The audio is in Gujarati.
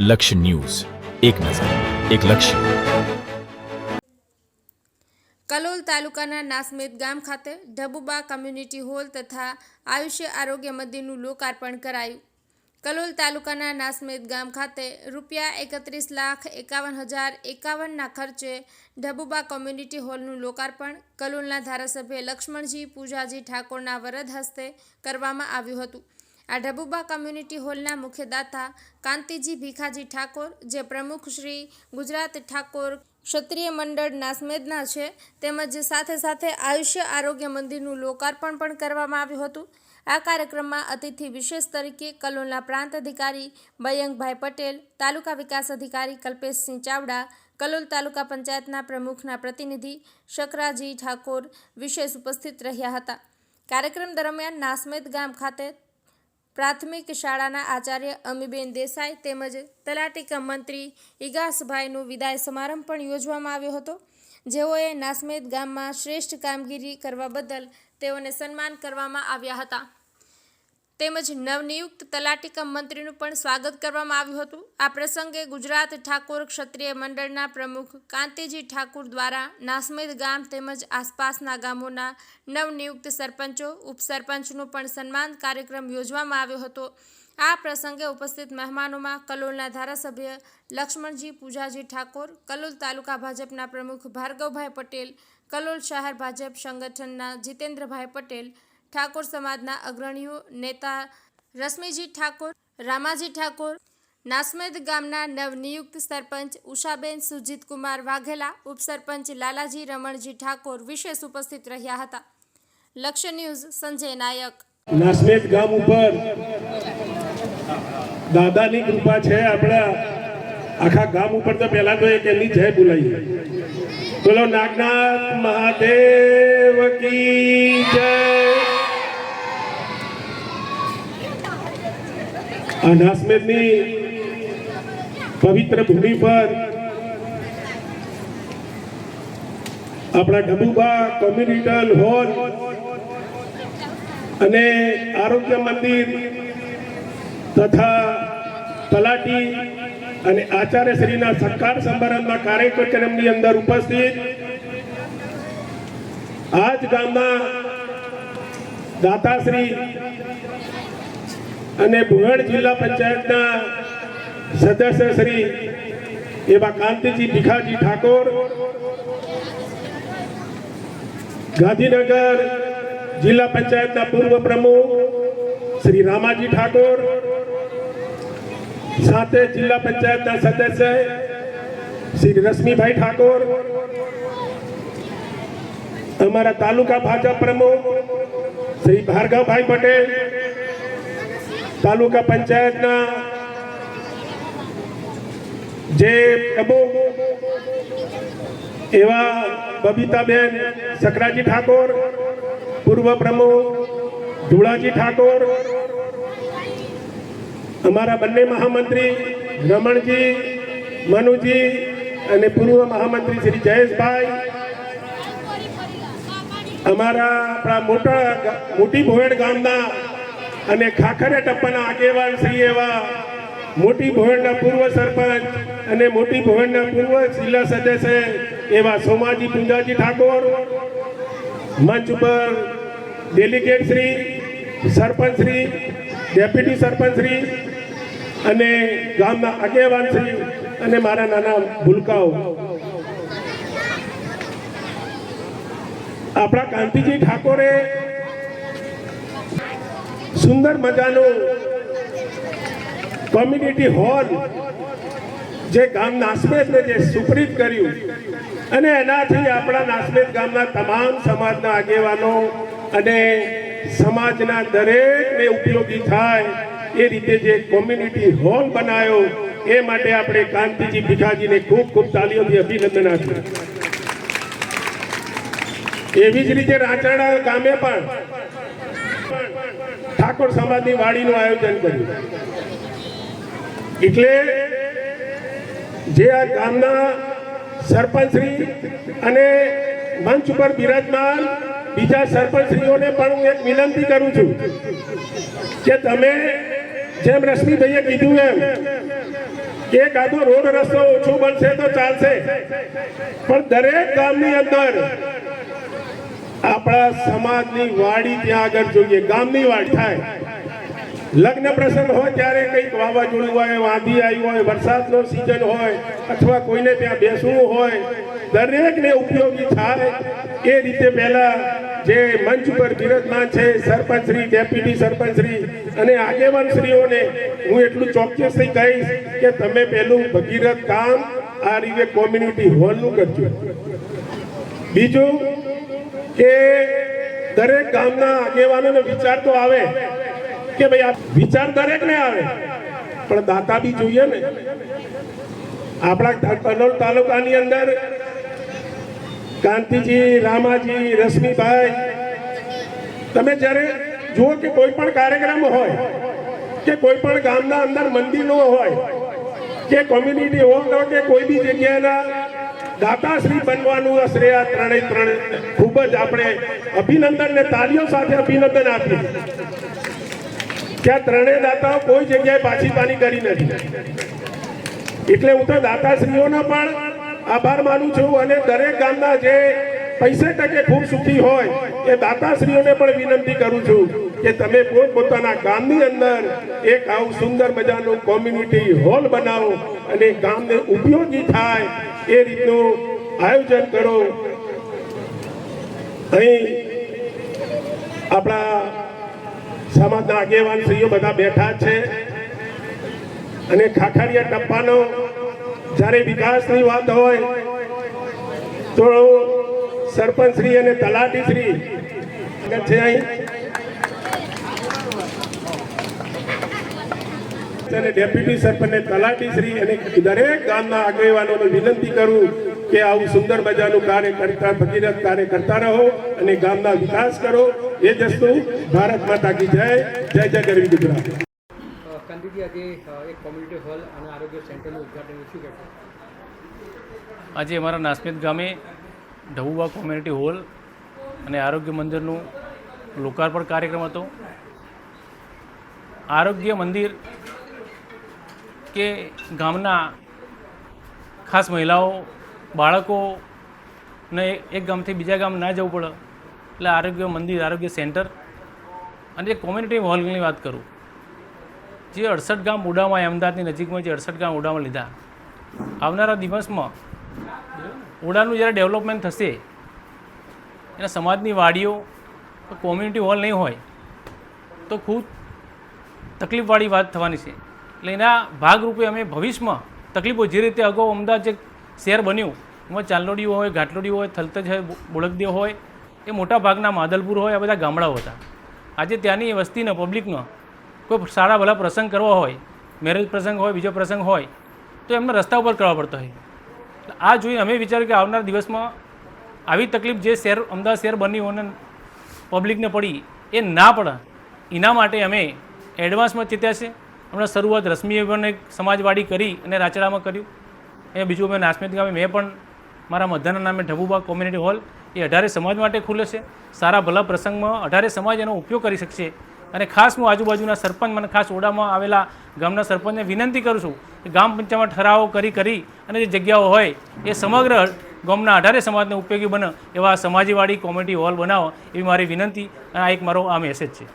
લક્ષ્ય ન્યૂઝ, એક નજર, એક લક્ષ્ય. કલોલ તાલુકાના નાસમેદ ગામ ખાતે ઢબુબા કમ્યુનિટી હોલ તથા આયુષ્ય આરોગ્ય મંદિરનું લોકાર્પણ કરાયું. કલોલ તાલુકાના નાસમેદ ગામ ખાતે ₹31,51,051ના ખર્ચે ઢબુબા કોમ્યુનિટી હોલનું લોકાર્પણ કલોલના ધારાસભ્ય લક્ષ્મણજી પૂજાજી ઠાકોરના વરદ હસ્તે કરવામાં આવ્યું હતું. આ ઢબુબા કમ્યુનિટી હોલના મુખ્ય દાતા કાંતિજી ભીખાજી ઠાકોર, જે પ્રમુખ શ્રી ગુજરાત ઠાકોર ક્ષત્રિય મંડળ નાસમેદના છે, તેમજ સાથે સાથે આયુષ્ય આરોગ્ય મંદિરનું લોકાર્પણ પણ કરવામાં આવ્યું હતું. આ કાર્યક્રમમાં અતિથિ વિશેષ તરીકે કલોલના પ્રાંત અધિકારી મયંકભાઈ પટેલ, તાલુકા વિકાસ અધિકારી કલ્પેશસિંહ ચાવડા, કલોલ તાલુકા પંચાયતના પ્રમુખના પ્રતિનિધિ શકરાજી ઠાકોર વિશેષ ઉપસ્થિત રહ્યા હતા. કાર્યક્રમ દરમિયાન નાસમેદ ગામ ખાતે પ્રાથમિક શાળાના આચાર્ય અમીબેન દેસાઈ તેમજ તલાટી કમ મંત્રી ઇગાસભાઈનું વિદાય સમારંભ પણ યોજવામાં આવ્યો હતો, જેઓએ નાસમેદ ગામમાં શ્રેષ્ઠ કામગીરી કરવા બદલ તેઓને સન્માન કરવામાં આવ્યા હતા. તેમજ નવનિયુક્ત તલાટી કમ મંત્રીનું પણ સ્વાગત કરવામાં આવ્યું હતું. આ પ્રસંગે ગુજરાત ઠાકોર ક્ષત્રિય મંડળના પ્રમુખ કાંતિજી ઠાકોર દ્વારા નાસમેદ ગામ તેમજ આસપાસના ગામોના નવનિયુક્ત સરપંચો, ઉપસરપંચનું પણ સન્માન કાર્યક્રમ યોજવામાં આવ્યો હતો. આ પ્રસંગે ઉપસ્થિત મહેમાનોમાં કલોલના ધારાસભ્ય લક્ષ્મણજી પૂજાજી ઠાકોર, કલોલ તાલુકા ભાજપના પ્રમુખ ભાર્ગવભાઈ પટેલ, કલોલ શહેર ભાજપ સંગઠનના જીતેન્દ્રભાઈ પટેલ, ઠાકોર સમાજના અગ્રણીઓ નેતા રશ્મિજી ઠાકોર, રામાજી ઠાકોર, નાસમેદ ગામના નવનિયુક્ત સરપંચ ઉષાબેન સુજીતકુમાર વાઘેલા, ઉપસરપંચ લાલાજી રમણજી ઠાકોર વિશેષ ઉપસ્થિત રહ્યા હતા. લક્ષ્ય ન્યૂઝ, સંજય નાયક. નાસમેદ ગામ ઉપર દાદાની કૃપા છે. આપણા આખા ગામ ઉપર તો પહેલા તો એક એમની જય બોલાઈ, બોલો નાગનાથ મહાદેવ કી જય. આ નાસમેદની પવિત્ર ભૂમિ પર આપણા ઢબુબા કોમ્યુનિટી હોલ અને આરોગ્ય મંદિર તથા તલાટી અને આચાર્યશ્રીના સત્કાર સમારંભના કાર્યક્રમની અંદર ઉપસ્થિત આજ ગામના દાતાશ્રી અને ભુવન જિલ્લા પંચાયતના સદસ્ય શ્રી એવા કાંતિજી ભીખાજી ઠાકોર, ગાંધીનગર જિલ્લા પંચાયતના પૂર્વ પ્રમુખ શ્રી રામાજી ઠાકોર, સાથે જિલ્લા પંચાયતના સદસ્ય શ્રી રશ્મિભાઈ ઠાકોર, અમારા તાલુકા ભાજપ પ્રમુખ શ્રી ભાર્ગવભાઈ પટેલ, તાલુકા પંચાયતના જે પ્રમુખ એવા બબીતાબેન શકરાજી ઠાકોર, પૂર્વ પ્રમુખ ધુળાજી ઠાકોર, અમારા બંને મહામંત્રી રમણજી, મનુજી અને પૂર્વ મહામંત્રી શ્રી જયેશભાઈ, અમારા મોટી ભોયડ ગામના અને ખાખરિયા ટપ્પાના આગેવાન શ્રી એવા મોટી ભોયડના પૂર્વ સરપંચ અને મોટી ભોયડના પૂર્વ જિલ્લા સદસ્ય એવા સોમાજી પૂંજાજી ઠાકોર, મંચ પર ડેલિગેટ શ્રી, સરપંચ શ્રી, ડેપ્યુટી સરપંચ શ્રી અને ગામના આગેવાન શ્રી અને મારા નાના ભૂલકાઓ, આપણા કાંતિજી ઠાકોરે સુંદર મજાનું કોમ્યુનિટી હોલ જે ગામ નાસમેદને જે સુપ્રીત કર્યું અને એનાથી આપણા નાસમેદ ગામના તમામ સમાજના આગેવાનો અને સમાજના દરેકને ઉપયોગી થાય એ રીતે જે કોમ્યુનિટી હોલ બનાવ્યો, એ માટે આપણે કાંતિજી ભીખાજીને ખૂબ ખૂબ તાલીઓથી અભિનંદન આપ્યું. એવી જ રીતે રાંચરડા ગામે પણ ઠાકોર સમાજની વાડીનું આયોજન કર્યું. એટલે જે આ ગામના સરપંચશ્રી અને મંચ ઉપર બિરાજમાન બીજા સરપંચશ્રીઓને પણ હું એક વિનંતી કરું છું કે તમે જેમ રશ્મિભાઈએ કીધું એમ એક આધો રોડ રસ્તો ઓછો બનશે તો ચાલશે, પણ દરેક ગામની અંદર આપણા સમાજની વાડી ત્યાં આગળ જોઈએ, ગામની વાડી થાય. લગ્ન પ્રસંગ હોય ત્યારે કંઈક વાવાઝોડું હોય, વાંધી આવી હોય, વરસાદનો સિઝન હોય, અથવા કોઈને ત્યાં બેસવું હોય, દરેકને ઉપયોગી થાય એ રીતે પહેલા જે મંચ પર બિરાજમાન છે સરપંચશ્રી, ડેપ્યુટી સરપંચશ્રી અને આગેવાનશ્રીઓને હું એટલું ચોક્કસથી કહીશ કે તમે પહેલું ભગીરથ કામ આ રીતે કોમ્યુનિટી હોલનું કરજો. બીજું કે દરેક ગામના આગેવાનોને વિચાર તો આવે કે ભાઈ આ વિચાર દરેકને આવે, પણ દાતા બી જોઈએ ને. આપણા કલોલ તાલુકાની અંદર કાંતિજી, રામાજી, રશ્મિભાઈ, તમે જ્યારે જુઓ કે કોઈ પણ કાર્યક્રમ હોય કે કોઈ પણ ગામના અંદર મંદિરનો હોય કે કોમ્યુનિટી હોલ હોય કે કોઈ બી જગ્યાના દાતાશ્રી બનવાનું હશે, આ ત્રણે ખૂબ જ આપણે અભિનંદન ને તાળીઓ સાથે અભિનંદન આપીએ કે આ ત્રણેય દાતાઓ કોઈ જગ્યાએ પાછી પાની કરી નથી. એટલે હું તો દાતાશ્રીઓનો પણ આભાર માનું છું અને દરેક ગામના જે પૈસે ટકે ખૂબ સુખી હોય એ દાતાશ્રીઓને પણ વિનંતી કરું છું કે તમે પોતાના ગામની અંદર એક આવું સુંદર મજાનું કોમ્યુનિટી હોલ બનાવો અને ગામને ઉપયોગી થાય એ રીતનું આયોજન કરો. અહીં આપણા સમાજના આગેવાનશ્રીઓ બધા બેઠા છે અને ખાખરિયા ટપ્પાનો જ્યારે વિકાસની વાત હોય તો સરપંચશ્રી અને તલાટીશ્રી છે અહીં અને ડેપ્યુટી સરપંચ, તલાટીશ્રી અને દરેક ગામના આગેવાનોને વિનંતી કરું કે આવું સુંદર મજાનું કાર્ય કરતા, ભગીરથ કાર્ય કરતા રહો અને ગામના વિકાસ કરો. એ જ વસ્તુ ભારત માતા કી જય. જય જય ગરવી ગુજરાત. કાંતિજી, આજે એક કોમ્યુનિટી હોલ અને આરોગ્ય સેન્ટરનું ઉદ્ઘાટન શું કહેશો? આજે અમારા નાસ્મેત ગામે ઢબુબા કોમ્યુનિટી હોલ અને આરોગ્ય મંદિરનું લોકાર્પણ કાર્યક્રમ હતો. આરોગ્ય મંદિર કે ગામના ખાસ મહિલાઓ, બાળકોને એક ગામથી બીજા ગામ ના જવું પડે એટલે આરોગ્ય મંદિર, આરોગ્ય સેન્ટર અને જે કોમ્યુનિટી હોલની વાત કરું, જે 68 ગામ ઉડામાં, અમદાવાદની નજીકમાં જે 68 ગામ ઉડામાં લીધા, આવનારા દિવસમાં ઉડાનું જ્યારે ડેવલપમેન્ટ થશે એના સમાજની વાડીઓ કોમ્યુનિટી હોલ નહીં હોય તો ખૂબ તકલીફવાળી વાત થવાની છે. એટલે એના ભાગરૂપે અમે ભવિષ્યમાં તકલીફો, જે રીતે અગાઉ અમદાવાદ જે શહેર બન્યું એમાં ચાંદલોડીઓ હોય, ઘાટલોડીઓ હોય, થલતેજ હોય, બોળકદેવ હોય, એ મોટા ભાગના માદલપુર હોય, આ બધા ગામડાઓ હતા. આજે ત્યાંની વસ્તીને, પબ્લિકનો કોઈ સારા ભલા પ્રસંગ કરવા હોય, મેરેજ પ્રસંગ હોય, બીજો પ્રસંગ હોય તો એમને રસ્તા ઉપર કરવા પડતો હોય. આ જોઈને અમે વિચાર્યું કે આવનાર દિવસમાં આવી તકલીફ જે શહેર, અમદાવાદ શહેર બન્યું અને પબ્લિકને પડી એ ના પડે એના માટે અમે એડવાન્સમાં ચેત્યા છે. હમણાં શરૂઆત રશ્મિએ પણ એક સમાજવાડી કરી અને રાચડામાં કર્યું. એ બીજું અમે નાસ્મેત ગામે મેં પણ મારા મધ્યના નામે ઢબુબા કોમ્યુનિટી હોલ એ 18 સમાજ માટે ખુલે છે. સારા ભલા પ્રસંગમાં 18 સમાજ એનો ઉપયોગ કરી શકશે. અને ખાસ હું આજુબાજુના સરપંચ, મને ખાસ ઓડામાં આવેલા ગામના સરપંચને વિનંતી કરું છું કે ગામ પંચાયતમાં ઠરાવો કરી અને જે જગ્યાઓ હોય એ સમગ્ર ગામના 18 સમાજને ઉપયોગી બને એવા સમાજવાડી કોમ્યુનિટી હોલ બનાવો એવી મારી વિનંતી અને આ એક મારો આ મેસેજ છે.